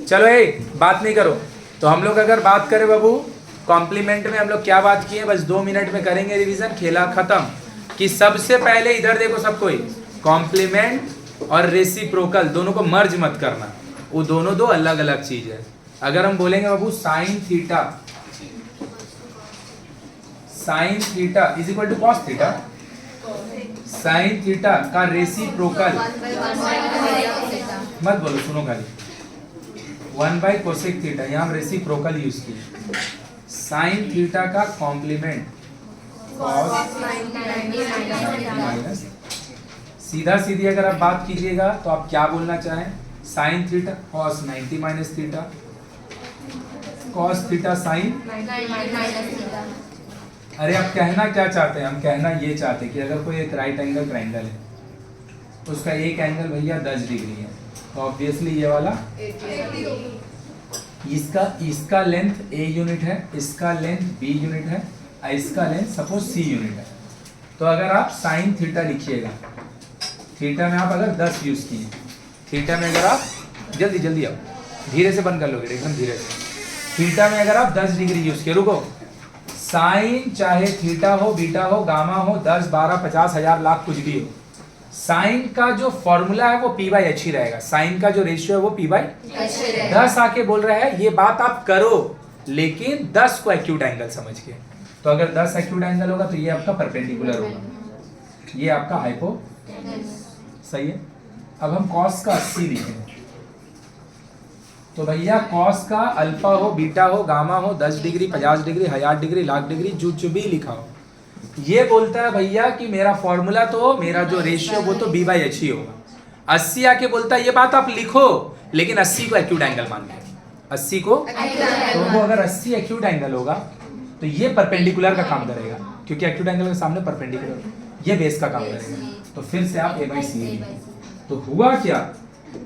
चलो बात नहीं करो। तो हम लोग अगर बात करें बाबू कॉम्प्लीमेंट में, हम लोग क्या बात किए, बस 2 मिनट में करेंगे रिवीजन, खेला खत्म। कि सबसे पहले इधर देखो सब कोई, कॉम्प्लीमेंट और रेसिप्रोकल दोनों को मर्ज मत करना, वो दोनों दो अलग अलग चीज है। अगर हम बोलेंगे बाबू sine theta is equal to cos theta, sine theta का रेसिप्रोकल मत बोलो, सुनो खाली, 1 कोसेक थीटा, यहाँ हम रेसिप्रोकल यूज किए। साइन थीटा का कॉम्प्लीमेंट कॉस माइनस, सीधा सीधी अगर आप बात कीजिएगा तो आप क्या बोलना चाहें, sine theta cos 90 minus theta, cos theta sign. अरे आप कहना क्या चाहते हैं, हम कहना ये चाहते हैं कि अगर कोई एक राइट एंगल ट्रायंगल है, उसका एक एंगल भैया 10 डिग्री है, तो ऑब्वियसली ये वाला इसका लेंथ a यूनिट है, इसका लेंथ b यूनिट है, इसका लेंथ सपोज c यूनिट है। तो अगर आप साइन थीटा लिखिएगा, थीटा में आप अगर 10 यूज किए, थीटा में अगर आप जल्दी जल्दी आओ, धीरे से बंद कर लोगे एकदम धीरे से, थीटा में अगर आप 10 डिग्री यूज किए, रुको, साइन चाहे थीटा हो, बीटा हो, गामा हो, 10, 12, 50, 1000, लाख कुछ भी हो, साइन का जो फॉर्मूला है वो p/h ही रहेगा, साइन का जो रेशियो है वो p/h। 10 आके बोल रहा है ये बात आप करो, लेकिन 10 को एक्यूट एंगल समझ के। तो अगर 10 एक्यूट एंगल होगा तो ये आपका परपेंडिकुलर होगा, ये आपका हाइपो, सही है। अब हम कॉस का 80 लिखेंगे, तो भैया कॉस का अल्फा हो, बीटा हो, गामा हो, 10 degree, 50 degree, 1000 degree, lakh degree, जो भी लिखा हो, ये बोलता है भैया कि मेरा फॉर्मूला तो, मेरा जो रेशियो वो तो b/h ही होगा। 80 आके बोलता है ये बात आप लिखो, लेकिन 80 को एक्यूट एंगल मान के, 80 को, तो अगर 80 एक्यूट एंगल होगा तो ये परपेंडिकुलर का काम करेगा, क्योंकि एक्यूट एंगल के सामने परपेंडिकुलर, ये बेस का काम करेगा। तो फिर से आप a/c, तो हुआ क्या,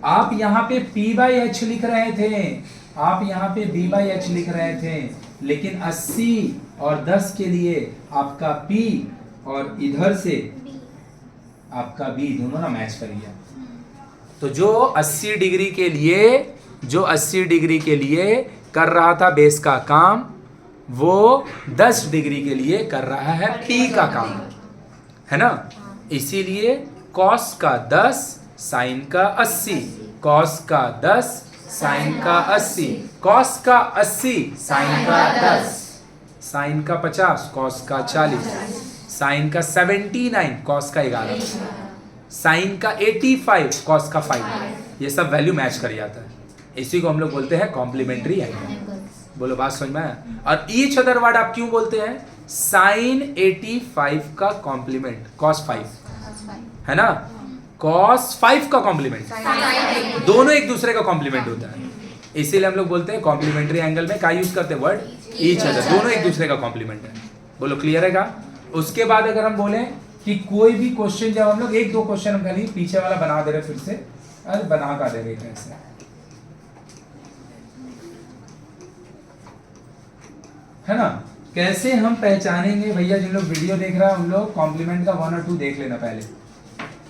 आप यहाँ पे p/h लिख रहे थे, आप यहाँ पे b/h लिख रहे थे, लेकिन 80 और 10 के लिए आपका p और इधर से आपका b दोनों ना मैच कर गया। तो जो 80 डिग्री के लिए, जो 80 डिग्री के लिए कर रहा था बेस का काम, वो 10 डिग्री के लिए कर रहा है p का काम, है ना। इसीलिए कॉस का 10 साइन का 80, कॉस का 10 साइन का 80, कॉस का 80 साइन का 10, साइन का 50 कॉस का 40, साइन का 79 कॉस का 11, साइन का 85 कॉस का 5। ये सब वैल्यू मैच कर जाता है, इसी को हम लोग बोलते हैं कॉम्प्लीमेंट्री एंगल। बोलो बात समझ में आया। और ईच अदर वर्ड आप क्यों बोलते हैं, साइन 85 का कॉम्प्लीमेंट कॉस 5, है ना, कॉस 5 का कॉम्प्लीमेंट, दोनों एक दूसरे का कॉम्प्लीमेंट होता है, इसीलिए हम लोग बोलते हैं कॉम्प्लीमेंट्री एंगल में क्या यूज करते हैं वर्ड, ईच अदर, दोनों एक दूसरे का कॉम्प्लीमेंट है। बोलो क्लियर है का। उसके बाद अगर हम बोले कि कोई भी क्वेश्चन, जब हम लोग 1-2 क्वेश्चन हम खाली पीछे वाला बना दे रहे, फिर से अरे बना का दे रहे कैसे, है ना, कैसे हम पहचानेंगे भैया, जिन लोग वीडियो देख रहा है उन लोग कॉम्प्लीमेंट का 1 और 2 देख लेना पहले।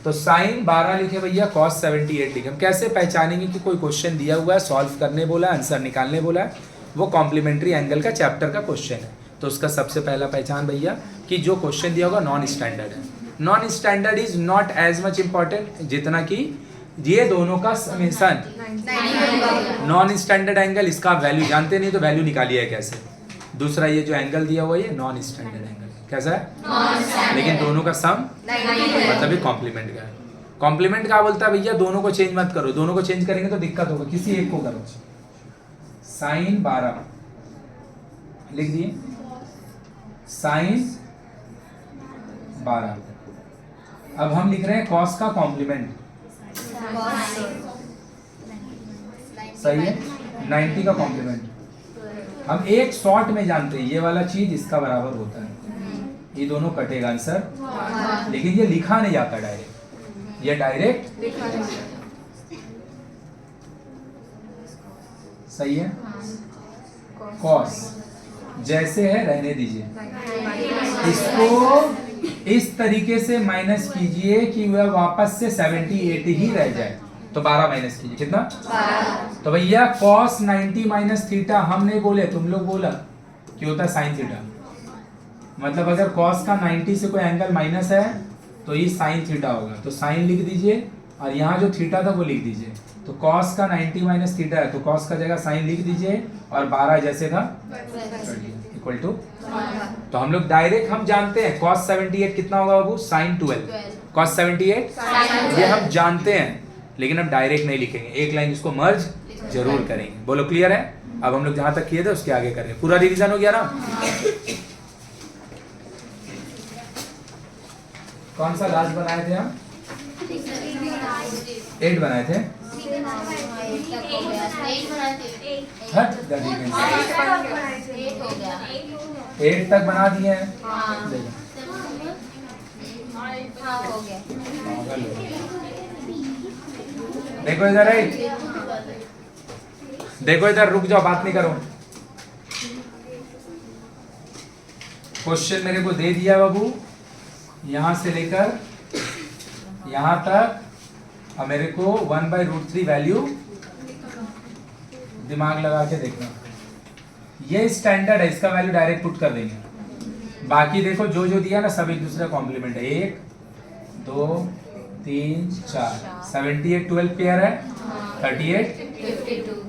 तो साइन 12 लिखे भैया, कॉस 78 लिखे, हम कैसे पहचानेंगे कि कोई क्वेश्चन दिया हुआ है, सॉल्व करने बोला है, आंसर निकालने बोला है, वो कॉम्प्लीमेंट्री एंगल का चैप्टर का क्वेश्चन है। तो उसका सबसे पहला पहचान भैया कि जो क्वेश्चन दिया होगा नॉन स्टैंडर्ड है। Non standard is not as much important जितना कि ये दोनों का समेसन। नॉन स्टैंडर्ड एंगल, इसका वैल्यू जानते नहीं तो वैल्यू निकालिए है कैसे। दूसरा ये जो एंगल दिया हुआ है ये नॉन स्टैंडर्ड एंगल कैसा है, लेकिन दोनों का सम मतलब ये कॉम्प्लीमेंट का है। कॉम्प्लीमेंट क्या बोलता है भैया, दोनों को चेंज मत करो, दोनों को चेंज करेंगे तो दिक्कत होगा, किसी एक को करो। साइन 12 लिख दिए, साइन 12। अब हम लिख रहे हैं कॉस का कॉम्प्लीमेंट, सही है, 90 का कॉम्प्लीमेंट। हम एक शॉर्ट में जानते हैं ये वाला चीज इसका बराबर होता है, ये दोनों कटेगा आंसर, लेकिन ये लिखा नहीं जाता डायरेक्ट, ये डायरेक्ट सही है। कॉस जैसे है रहने दीजिए, इसको इस तरीके से माइनस कीजिए कि वह वापस से 78 ही रह जाए। तो 12 माइनस कीजिए, कितना तो भैया cos 90 माइनस थीटा हम नहीं बोले, तुम लोग बोला कि होता है साइन थीटा। मतलब अगर cos का 90 से कोई एंगल माइनस है तो ये साइन थीटा होगा, तो साइन लिख दीजिए और यहाँ जो थीटा था वो लिख दीजिए। तो cos का 90 माइनस थीटा है तो cos का जगह साइन लिख दीजिए और 12 जैसे था इक्वल टू। तो हम लोग डायरेक्ट हम जानते हैं cos 78 कितना होगा बाबू, साइन 12 cos 78 ये हम जानते हैं, लेकिन हम डायरेक्ट नहीं लिखेंगे, एक लाइन इसको मर्ज जरूर करेंगे। बोलो क्लियर है? अब हम लोग जहां तक किए थे उसके आगे करें, पूरा रिवीजन हो गया ना? कौन सा लास्ट बनाए थे हम? 8 बनाए थे। हट गली में 8 तक बना दिए हैं। देखो इधर है, देखो इधर, रुक जाओ, बात नहीं करो। क्वेश्चन मेरे को दे दिया बाबू, यहां से लेकर यहां तक, और मेरे को 1/√3 वैल्यू दिमाग लगा के देखना। ये स्टैंडर्ड है, इसका वैल्यू डायरेक्ट पुट कर देंगे। बाकी देखो जो जो दिया ना सब एक दूसरे कॉम्प्लीमेंट है। 1 2 3 4 78 12 पेयर है, 38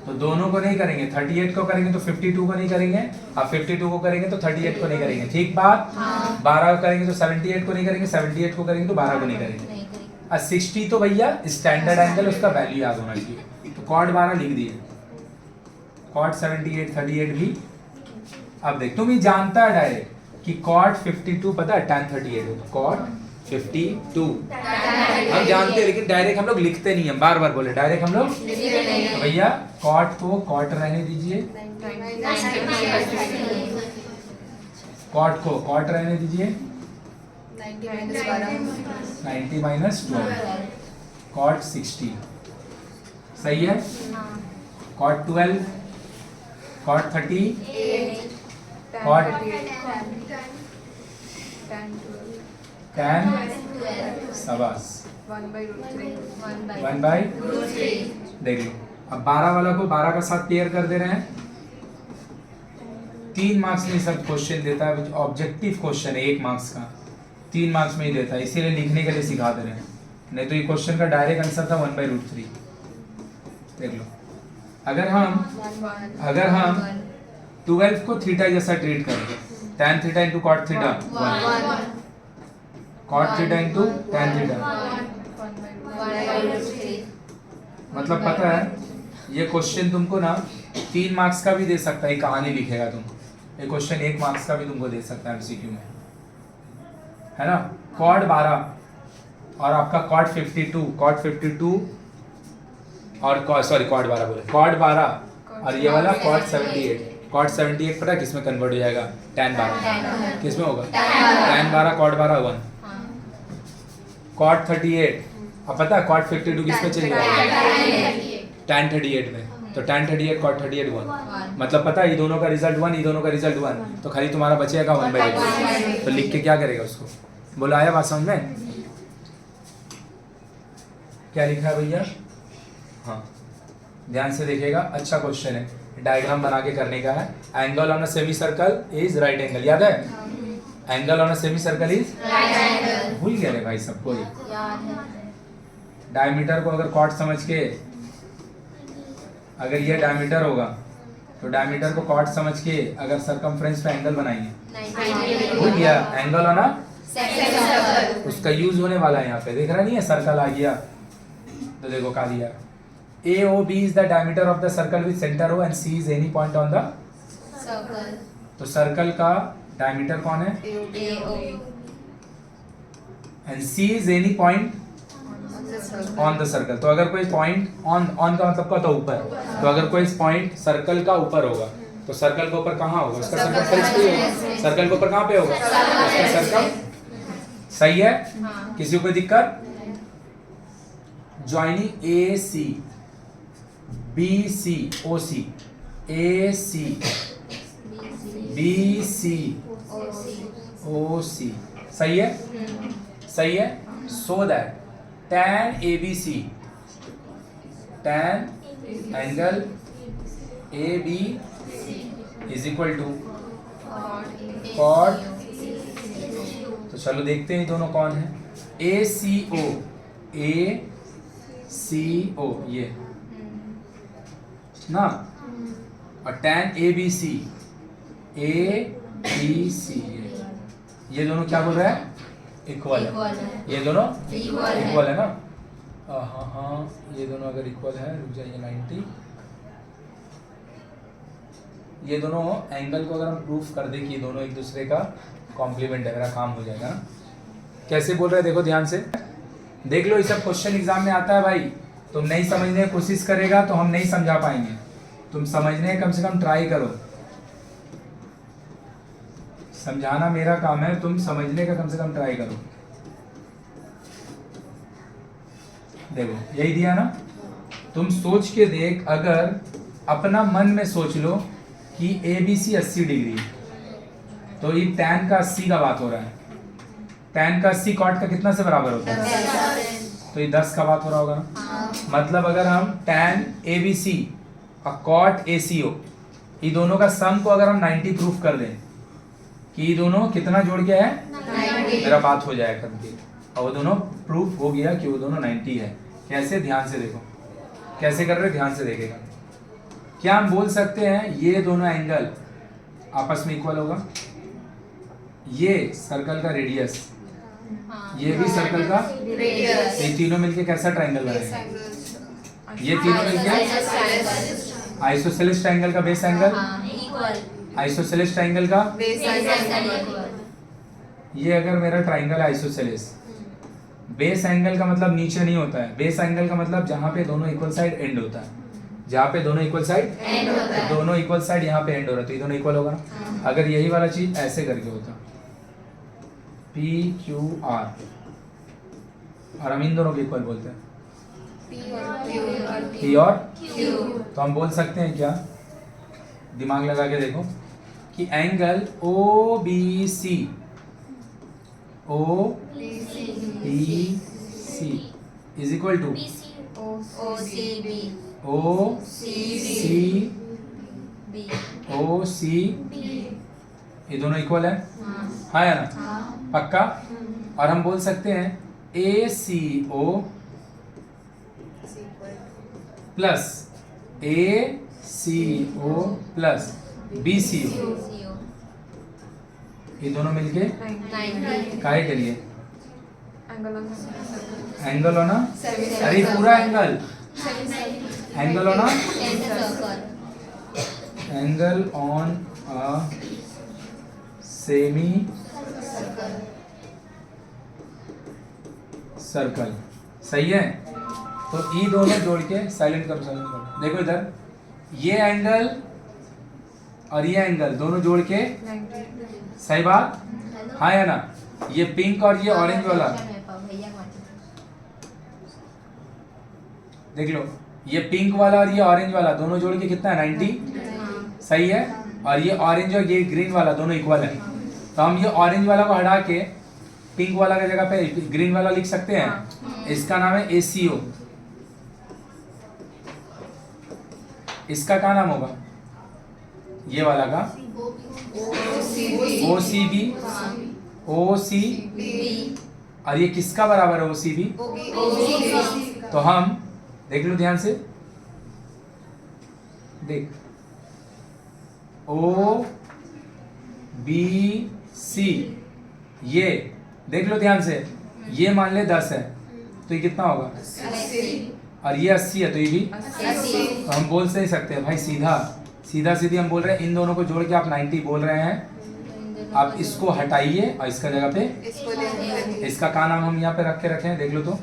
तो दोनों को नहीं करेंगे, 38 को करेंगे तो 52 को नहीं करेंगे, अब 52 को करेंगे तो 38 को नहीं करेंगे, ठीक बात। 12 को करेंगे तो 78 को नहीं करेंगे, 78 को करेंगे तो 12 को नहीं करेंगे। और 60 तो भैया स्टैंडर्ड एंगल, उसका वैल्यू याद होना चाहिए, तो कॉट 12 लिख दिए, कॉट 78 38 भी। अब देख, तुम ही जानता है डायरेक्ट कि कॉट 52 पता है tan 38 है, तो कॉट 52 हम जानते हैं, लेकिन डायरेक्ट हम लोग लिखते नहीं है, बार बार बोले डायरेक्ट हम लोग। तो भैया कॉट को कॉट रहने दीजिए, कॉट को कॉट रहने दीजिए, 90 माइनस 12 कॉट 60 सही है। कॉट 12 कॉट 30 कॉट tan शाबाश 1/√3 देख लो। अब 12 वाला को 12 का साथ पेयर कर दे रहे हैं। 3 मार्क्स में सब क्वेश्चन देता है, ऑब्जेक्टिव क्वेश्चन है, 1 मार्क्स का 3 मार्क्स में ही देता है, इसीलिए लिखने के लिए सिखा दे रहे हैं, नहीं तो ये क्वेश्चन का डायरेक्ट आंसर था 1/√3। देख लो, अगर हम 12 को थीटा जैसा ट्रीट करें, tan theta into cot theta 1, cot theta into tan theta, मतलब पता है ये क्वेश्चन तुमको ना 3 मार्क्स का भी दे सकता है, कहानी लिखेगा तुम, ये क्वेश्चन 1 मार्क्स का भी तुमको दे सकता है एमसीक्यू में, है ना। कॉट 12 और आपका कॉट 52 और सॉरी कॉट 12 बोले, कॉट 12 और ये वाला कॉट 78, कॉट 78 पता है किसमें कन्वर्ट हो जाएगा, tan 12 किसमें होगा, tan 12 कॉट 12 1, कॉट 38 अब पता है कॉट 52 किसमें चले जाएगा, tan 38 में, तो tan 38 कॉट 38 1, मतलब पता है ये दोनों का रिजल्ट 1, ये दोनों का रिजल्ट 1, तो खाली तुम्हारा बचेगा 1/2, तो लिख के क्या करेगा उसको, बोला आया बात समझ में? क्या लिखा है भैया? हाँ ध्यान से देखिएगा, अच्छा क्वेश्चन है, डायग्राम बना के करने का है। Angle on a semi circle is right angle, याद है? Angle on a semi circle is right angle, भूल गए रे भाई सबको ये। डायमीटर को अगर कॉट समझ के, अगर ये डायमीटर होगा तो डायमीटर को कॉट समझ के अगर सरकमफ्रेंस पे एंगल बनाएंगे, भूल गया, एंगल ऑन अ उसका यूज होने वाला है यहाँ पे, देख रहा नहीं है, सर्कल आ गया तो देखो क्या दिया, AOB is the diameter of the circle with center O and C is any point on the circle, तो सर्कल का डायमीटर कौन है, AOB, and C is any point on the circle, तो अगर कोई पॉइंट ऑन का मतलब क्या होता है ऊपर, तो अगर कोई पॉइंट सर्कल का ऊपर होगा तो सर्कल के ऊपर कहाँ होगा, उसका सर्कमफ्रेंस पे होगा, सर्कल के ऊपर कहाँ पे होगा, उसका सर्कल, सही है? किसी को कोई दिक्कत? Joining AC BC OC AC BC OC, सही है? सही है? So that tan ABC angle A B is equal to cot, तो चलो देखते हैं दोनों कौन है। ए सी ओ ये ना, और tan ABC ये दोनों क्या बोल रहा है? इक्वल है। ये दोनों इक्वल है ना? हाँ, ये दोनों अगर इक्वल है, रुक जाइए 90, ये दोनों एंगल को अगर हम प्रूफ कर दें कि दोनों एक दूसरे का कॉम्प्लीमेंट है, मेरा काम हो जाएगा ना। कैसे बोल रहे हैं देखो ध्यान से, देख लो, ये सब क्वेश्चन एग्जाम में आता है भाई। तुम नहीं समझने की कोशिश करेगा तो हम नहीं समझा पाएंगे, तुम समझने कम से कम ट्राई करो। समझाना मेरा काम है, तुम समझने का कम से कम ट्राई करो। देखो यही दिया ना, तुम सोच के देख, अगर अपना मन में सोच लो कि ABC 80 डिग्री, तो ये tan का 80 का बात हो रहा है। tan का 80 cot का कितना से बराबर होता है? तो ये 10 का बात हो रहा होगा ना। मतलब अगर हम tan ABC और cot ACO, ये दोनों का सम को अगर हम 90 प्रूफ कर दें कि ये दोनों कितना जोड़ के है 90, मेरा बात हो जाएगा करके, और वो दोनों प्रूफ हो गया कि वो दोनों 90 है। कैसे? ध्यान से देखो कैसे कर रहे, ध्यान से देखेगा। क्या हम बोल सकते हैं ये दोनों एंगल आपस में इक्वल होगा? ये सर्कल का रेडियस, ये भी सर्कल का रेडियस, ये तीनों मिलके कैसा ट्रायंगल बनेगा? ये तीनों मिलके आइसोसेलेस ट्रायंगल का बेस एंगल, आइसोसेलेस ट्रायंगल का बेस एंगल। ये अगर मेरा ट्रायंगल है आइसोसेलेस, बेस एंगल का मतलब नीचे नहीं होता है, बेस एंगल का मतलब जहां पे दोनों इक्वल साइड एंड होता है, जहां पे दोनों इक्वल साइड एंड होता है, दोनों इक्वल साइड यहाँ पे एंड हो रहा है, तो ये दोनों इक्वल होगा ना। अगर यही वाला चीज ऐसे करके होता PQR, और हम इन दोनों को इक्वल बोलते हैं P और Q, तो हम बोल सकते हैं क्या? दिमाग लगा के देखो कि angle OBC is equal to OCB, ये दोनों इक्वल है, हाँ या ना? पक्का। और हम बोल सकते हैं ACO plus ACO plus BCO, ये दोनों मिलके काहे के लिए? एंगल होना, अरे पूरा एंगल होना, angle on a semi circle, सही है। तो ये दोनों जोड़ के साइलेंट करो, देखो इधर, ये एंगल और ये एंगल दोनों जोड़ के, सही बात, हाँ या ना? ये पिंक और ये ऑरेंज वाला, देख लो, ये पिंक वाला और ये ऑरेंज वाला दोनों जोड़ के कितना है? 90, सही है। और ये ऑरेंज और ये ग्रीन वाला दोनों इक्वल है, तो हम ये ऑरेंज वाला को हटा के पिंक वाला की जगह पे ग्रीन वाला लिख सकते हैं। इसका नाम है ACO, इसका क्या नाम होगा? ये वाला का OCB, और ये किसका बराबर है OCB? तो हम देख लो ध्यान से, देख OBC, ये देख लो ध्यान से, ये मान ले 10 है तो ये कितना होगा? 80, और ये 80 है तो ये भी 80। तो हम बोल नहीं सकते भाई, सीधी हम बोल रहे हैं, इन दोनों को जोड़ के आप 90 बोल रहे हैं। आप इसको हटाइए और इसका जगह पे इसका क्या नाम हम यहाँ पे रख के रखे हैं, देख लो तो,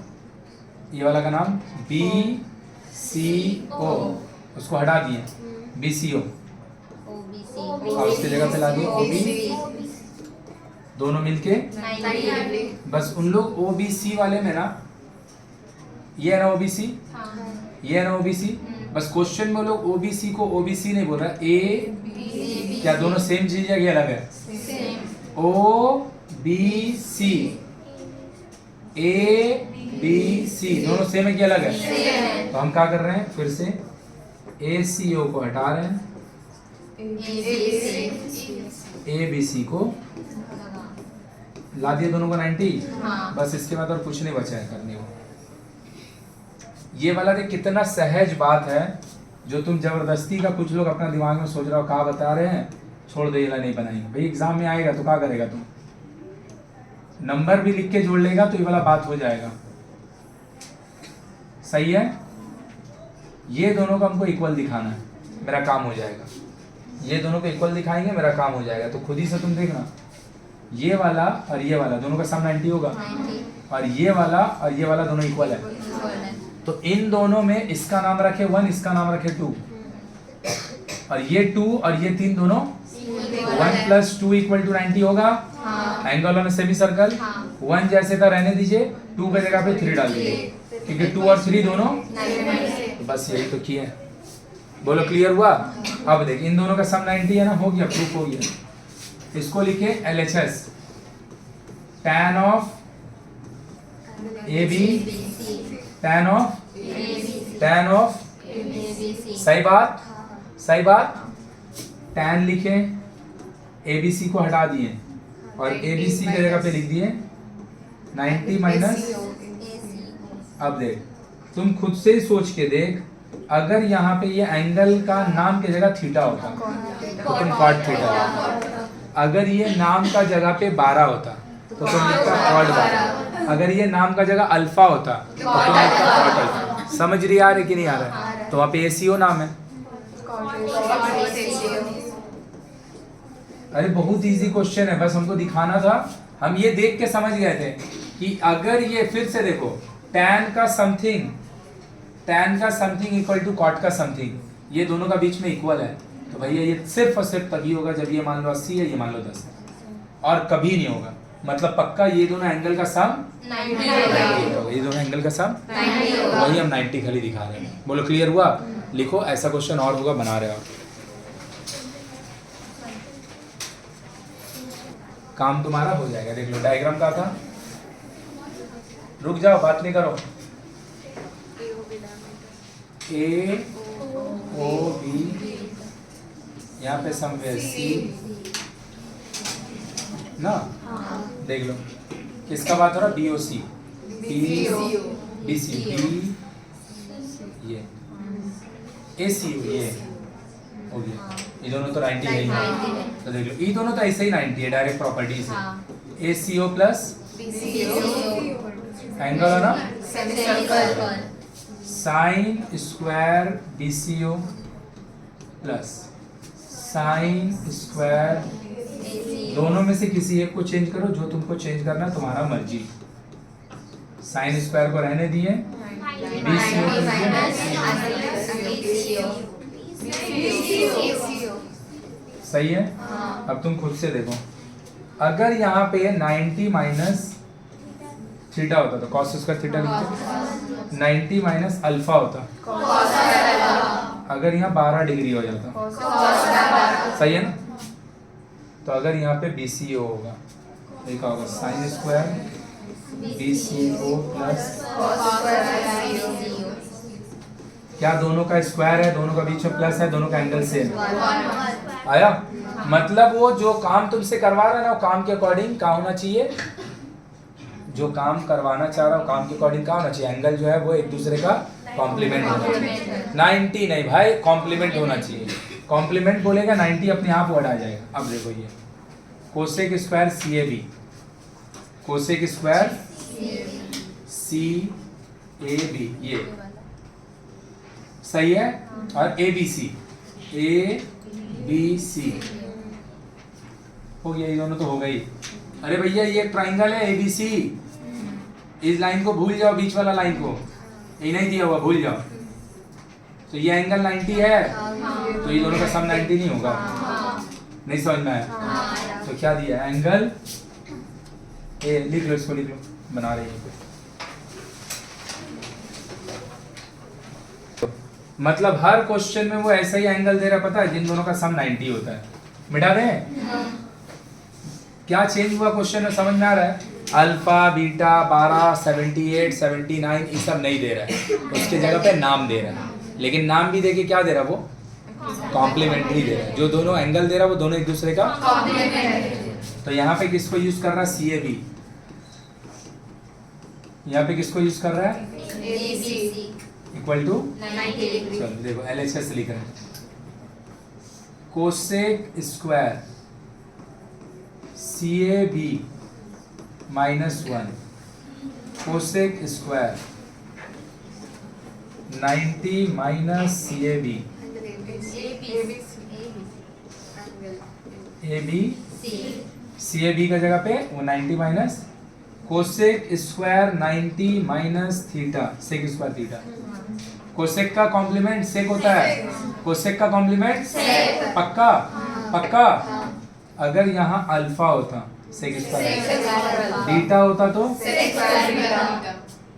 ये वाला का नाम BCO, उसको हटा दिए BCO, और उसकी जगह पे ला दिए OB, दोनों मिलके 90। बस उन लोग OBC वाले में ना, ये है ना OBC, ये है ना OBC, बस क्वेश्चन में लोग OBC को OBC नहीं बोल रहा, A क्या दोनों सेम चीज है, अलग है? OBC ABC दोनों सेम है कि अलग है? तो हम क्या कर रहे हैं, फिर से ACO को हटा रहे हैं, ABC को ला दिए दोनों को 90। हाँ। बस इसके बाद और कुछ नहीं बचा है करने को। ये वाला देख कितना सहज बात है, जो तुम जबरदस्ती का कुछ लोग अपना दिमाग में सोच रहे हो कहा बता रहे हैं, छोड़ दे, ये वाला नहीं बनाएंगे भाई, एग्जाम में आएगा तो क्या करेगा तुम, नंबर भी लिख के जोड़ लेगा तो ये वाला बात हो जाएगा। सही है, ये दोनों को हमको इक्वल दिखाना है, मेरा काम हो जाएगा। ये दोनों को इक्वल दिखाएंगे, मेरा काम हो जाएगा। तो खुद ही से तुम देखना, ये वाला और ये वाला दोनों का सम 90 होगा, और ये वाला दोनों इक्वल है। तो इन दोनों में इसका नाम रखे 1, इसका नाम रखे 2, और ये 2 और ये 3 दोनों 1 + 2 = 90 होगा। एंगल ऑन सेमी सर्कल 1 जैसे था रहने दीजिए, 2 की जगह पे 3 डाल दीजिए, क्योंकि 2 और 3 दोनों, तो बस यही तो किया है। बोलो क्लियर हुआ? अब देख इन दोनों का सम 90 है ना, हो गया, प्रूफ हो गया। इसको लिखे LHS, tan of AB tan of सही बात, सही बात। tan लिखे, ABC को हटा दिए और ABC की जगह पे लिख दिए 90 माइनस। अब देख तुम खुद से ही सोच के देख, अगर यहाँ पे ये एंगल का नाम की जगह थीटा होता तो तुम कॉट थीटा, अगर ये नाम का जगह पे 12 होता तो तुम लिखता कॉट 12, अगर ये नाम का जगह अल्फा होता तो तुम लिखता कॉट अल्फा। समझ रही आ रहा है कि नहीं आ रहा है? तो वहाँ पे ACO नाम है। अरे बहुत इजी क्वेश्चन है, बस हमको दिखाना था, हम ये देख के समझ गए थे कि अगर ये, फिर से देखो, tan का समथिंग इक्वल टू कॉट का समथिंग, ये दोनों का बीच में इक्वल है, तो भैया ये सिर्फ और सिर्फ तभी होगा जब ये मान लो 80 है, ये मान लो 10 है, और कभी नहीं होगा। मतलब पक्का ये दोनों एंगल का सम 90 होगा, ये दोनों एंगल का सम 90 होगा, वही हम 90 खाली दिखा रहे हैं। बोलो क्लियर हुआ? लिखो, ऐसा क्वेश्चन और होगा, बना रहे हो काम तुम्हारा हो जाएगा। देख लो डायग्राम का था, रुक जाओ, बात नहीं करो। AOB यहाँ पे समवेयर C ना, देख लो किसका बात हो रहा है, BOC, BC, ये ACO, ये हो गया। ये दोनों तो 90 है ही, तो देख लो ये दोनों तो ऐसे ही 90 है, डायरेक्ट प्रॉपर्टीज है। ACO प्लस एंगल है ना, sine square BCO plus sine square, दोनों में से किसी एक को चेंज करो, जो तुमको चेंज करना तुम्हारा मर्जी। साइन स्क्वायर को रहने दिए, BCO सही है। अब तुम खुद से देखो, अगर यहाँ पे 90 माइनस थीटा होता तो कॉस स्क्वायर थीटा लिखते, 90 माइनस अल्फा होता, अगर यहाँ 12 डिग्री हो जाता, सही है ना। तो अगर यहाँ पे BCO होगा, देखा होगा साइन स्क्वायर BCO प्लस, क्या दोनों का स्क्वायर है, दोनों का बीच में प्लस है, दोनों का एंगल सेम है, आया? मतलब वो जो काम तुमसे करवा रहा है ना, वो काम के अकॉर्डिंग क्या होना चाहिए, जो काम करवाना चाह रहा हूँ काम के अकॉर्डिंग क्या होना चाहिए, एंगल जो है वो एक दूसरे का कॉम्प्लीमेंट होना चाहिए। 90 नहीं भाई, कॉम्प्लीमेंट होना चाहिए। कॉम्प्लीमेंट बोलेगा 90 अपने आप वर्ड आ जाएगा। अब देखो ये cosec square CAB, cosec square CAB, ये सही है, और ABC हो गया, ये दोनों तो हो गई। अरे भैया ये एक ट्राइंगल है ABC, इस लाइन को भूल जाओ, बीच वाला लाइन को, ये नहीं दिया हुआ, भूल जाओ। तो ये एंगल 90 है, तो ये दोनों का सम 90 नहीं होगा, नहीं समझ में आया? तो क्या दिया, एंगल ए, लिख लो इसको, लिख लो, बना रहे हैं। मतलब हर क्वेश्चन में वो ऐसा ही एंगल दे रहा, पता है, जिन दोनों का सम 90 होता है। मिटा दें? क्या चेंज हुआ क्वेश्चन में, समझ में आ रहा है? अल्फा बीटा 12 78 79 ये सब नहीं दे रहा है, उसके जगह पे नाम दे रहा है। लेकिन नाम भी देके क्या दे रहा वो, कॉम्प्लीमेंट्री दे रहा है। जो दोनों एंगल दे रहा वो दोनों एक दूसरे का कॉम्प्लीमेंट्री। तो यहाँ पे किसको यूज कर रहा है, सी ए बी। यहाँ पे किसको यूज कर रहा है, इक्वल टू, चलो देखो LHS लिख रहे हैं, cosec square CAB -1 cosec square 90 minus CAB CAB का जगह पे वो 90 minus cosec square 90 minus theta sec square theta. Cosec का कॉम्प्लीमेंट सेक होता है, कोसेक का कॉम्प्लीमेंट पक्का पक्का। अगर यहाँ अल्फा होता सेक स्क्वायर, बीटा होता तो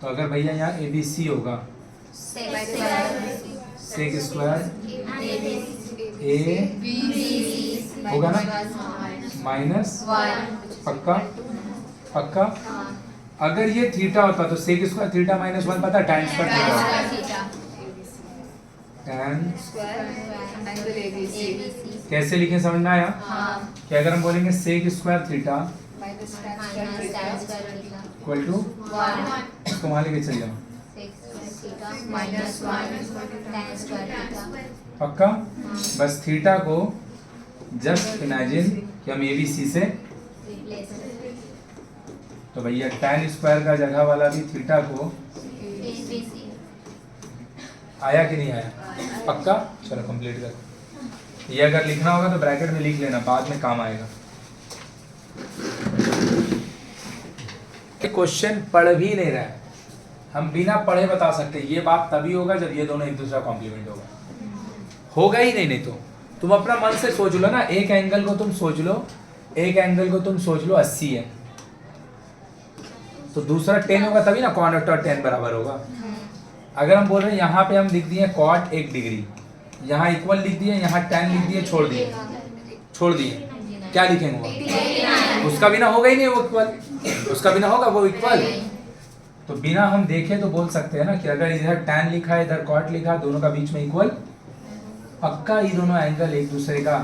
अगर भैया यहाँ ABC होगा सेक स्क्वायर A होगा ना माइनस पक्का पक्का। अगर ये थीटा होता तो सेक स्क्वायर थीटा -1 पता है, tan स्क्वायर थीटा, tan कैसे लिखें समझ में आया? कि अगर हम बोलेंगे sec square theta equal to, इसको वहां लेके चल जाओ पक्का। बस थीटा को जस्ट इमेजिन कि हम ABC से, तो भैया tan स्क्वायर का जगह वाला भी थीटा को आया कि नहीं आया, पक्का। चलो कंप्लीट कर। ये अगर लिखना होगा तो ब्रैकेट में लिख लेना, बाद में काम आएगा। क्वेश्चन पढ़ भी नहीं रहा है, हम बिना पढ़े बता सकते हैं। ये बात तभी होगा जब ये दोनों एक दूसरा कॉम्प्लीमेंट होगा ही नहीं तो तुम अपना मन से सोच लो ना, एक एंगल को तुम सोच लो, एक एंगल को तुम सोच लो 80 है तो दूसरा 10 होगा तभी ना कॉट और 10 बराबर होगा। अगर हम बोल रहे हैं यहाँ पे हम लिख दिए कॉट 1 डिग्री, यहाँ इक्वल लिख दिए, यहाँ tan लिख दिए, छोड़ दिए क्या लिखेंगे वो, उसका बिना होगा ही नहीं वो इक्वल, उसका बिना होगा वो इक्वल। तो बिना हम देखे तो बोल सकते हैं ना कि अगर इधर tan लिखा है इधर कॉट लिखा, दोनों का बीच में इक्वल पक्का, ये दोनों एंगल एक दूसरे का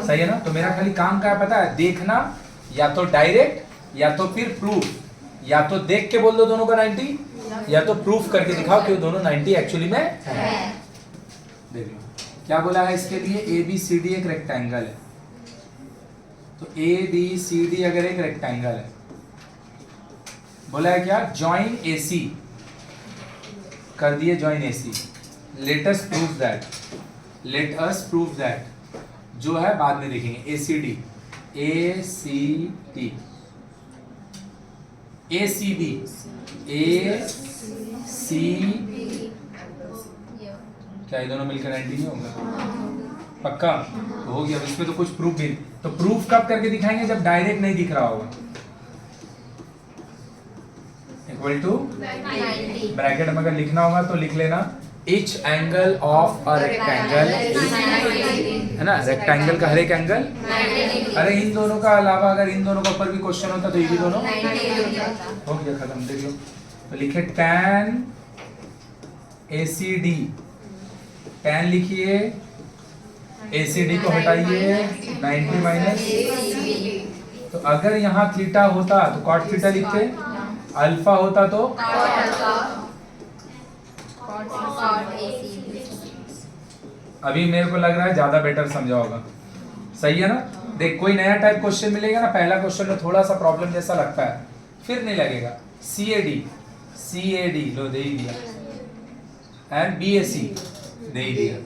सही है ना। तो मेरा खाली काम क्या है पता है, देखना, या तो डायरेक्ट या तो फिर प्रूफ, या तो देख के बोल दो दोनों का 90, या तो प्रूफ करके दिखाओ कि वो दोनों 90 एक्चुअली में है। देख लो क्या बोला है इसके लिए, ABCD एक रेक्टेंगल है, तो ABCD अगर एक रेक्टेंगल है, बोला है क्या, जॉइन AC कर दिए, join AC। Let us prove that जो है बाद में देखेंगे, ACD ACB क्या ये दोनों मिलकर 90 नहीं होगा पक्का, तो हो गया। इसमें तो कुछ प्रूफ भी, तो प्रूफ कब करके दिखाएंगे जब डायरेक्ट नहीं दिख रहा होगा। इक्वल टू ब्रैकेट में अगर लिखना होगा तो लिख लेना each angle of a rectangle है ना, रेक्टेंगल का हर एक एंगल, अरे इन दोनों का अलावा अगर इन दोनों के ऊपर भी क्वेश्चन होता तो ये भी दोनों हो गया खत्म। देख लो तो लिखे tan ACD, tan लिखिए, ACD को हटाइए 90 माइनस, तो अगर यहाँ थीटा होता तो कॉट थीटा लिखते, अल्फा होता तो अभी मेरे को लग रहा है ज्यादा बेटर समझा होगा, सही है ना। देख कोई नया टाइप क्वेश्चन मिलेगा ना, पहला क्वेश्चन में थोड़ा सा प्रॉब्लम जैसा लगता है, फिर नहीं लगेगा। CAD लो दे ही दिया, एंड BAC दे ही दिया,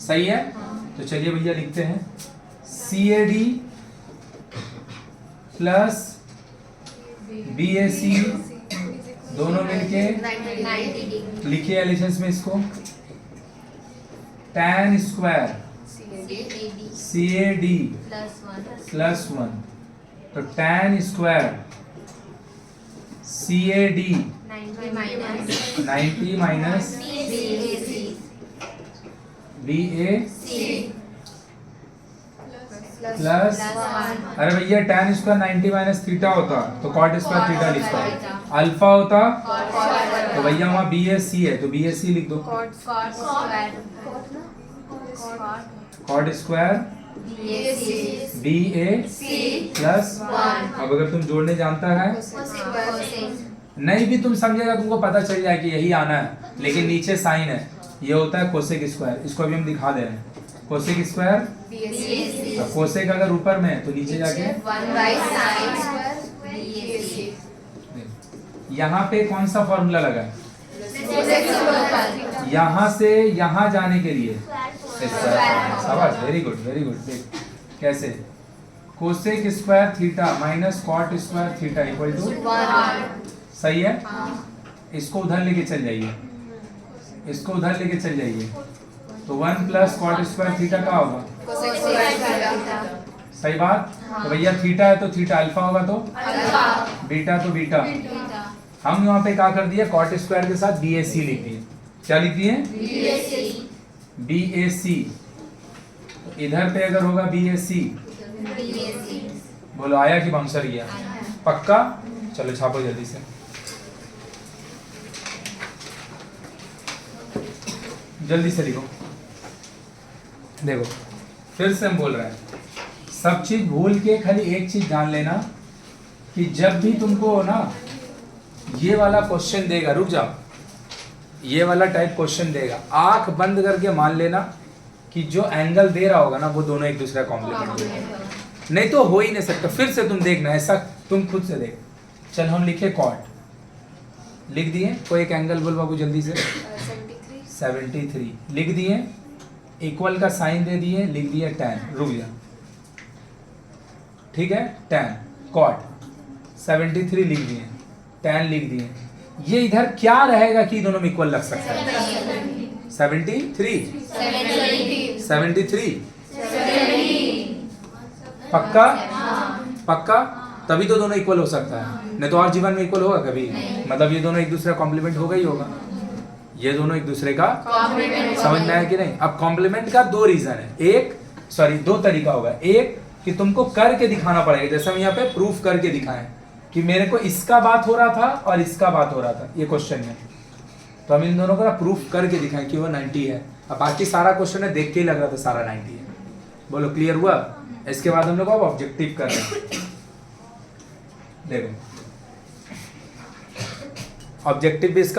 सही है। तो चलिए भैया लिखते हैं CAD प्लस BAC दोनों मिलके लिखिए एलिजेंस में इसको, tan स्क्वायर CAD प्लस 1, तो tan square CAD 90 minus BAC plus, अरे भैया tan स्क्वायर 90 माइनस थीटा होता तो कॉट स्क्वायर थीटा लिखता, अल्फा होता तो भैया वहाँ BSC है तो BSC लिख दो। कॉट स्क्वायर BAC प्लस, अब अगर तुम जोड़ने जानता है नहीं भी तुम समझेगा, तुमको पता चल जाए कि यही आना है, लेकिन नीचे साइन है, ये होता है कोसेक स्क्वायर। इसको अभी हम दिखा दे रहे हैं। कोसेक स्क्वायर, अब कोसेक अगर ऊपर में है तो नीचे जाके यहाँ पे कौन सा फॉर्मूला लगा है? यहाँ से यहाँ जाने के लिए शाबाश, वेरी गुड वेरी गुड। देख कैसे, cosec square theta minus cot square theta equal to, सही है। इसको उधर लेके चल जाइए, इसको उधर लेके चल जाइए, तो 1 प्लस कॉट स्क्वायर थीटा का होगा, सही बात। तो भैया थीटा है तो थीटा, अल्फा होगा तो बीटा, तो बीटा। हम यहाँ पे क्या कर दिए, कॉट स्क्वायर के साथ BAC लिख दिए। क्या लिख दिए? BAC। इधर पे अगर होगा BAC, बोलो आया कि बाउंसर गया? पक्का? चलो छापो जल्दी से, जल्दी से लिखो। देखो फिर से हम बोल रहे हैं, सब चीज भूल के खाली एक चीज जान लेना कि जब भी तुमको ना ये वाला क्वेश्चन देगा, रुक जाओ, ये वाला टाइप क्वेश्चन देगा, आंख बंद करके मान लेना कि जो एंगल दे रहा होगा ना वो दोनों एक दूसरे का कॉम्प्लीमेंट होगा, नहीं तो हो ही नहीं सकता। फिर से तुम देखना, ऐसा तुम खुद से देख। चल हम लिखे कॉट, लिख दिए, कोई एक एंगल बोल बाबू जल्दी से, 73 लिख दिए, इक्वल का साइन दे दिए, लिख दिए tan, रुक जा, ठीक है, tan कॉट 73 लिख दिए, tan लिख दिए। ये इधर क्या रहेगा कि दोनों में इक्वल लग सकता है? 73 पक्का? पक्का, तभी तो दोनों इक्वल हो सकता है, नहीं तो और जीवन में इक्वल होगा कभी? मतलब ये दोनों एक दूसरे का कॉम्प्लीमेंट होगा ही होगा, ये दोनों एक दूसरे का, समझ में आया कि नहीं? अब कॉम्प्लीमेंट का दो रीजन है, दो तरीका होगा। एक कि तुमको करके दिखाना पड़ेगा, जैसे हम यहाँ पे प्रूफ करके दिखाएं कि मेरे को इसका बात हो रहा था और इसका बात हो रहा था, ये क्वेश्चन है, तो हम इन दोनों का प्रूफ करके दिखाएं कि वो 90 है। अब बाकी सारा क्वेश्चन है, देख के ही लग रहा था सारा 90 है। बोलो क्लियर हुआ? इसके बाद हम लोग अब ऑब्जेक्टिव कर रहे हैं। देखो ऑब्जेक्टिव बेस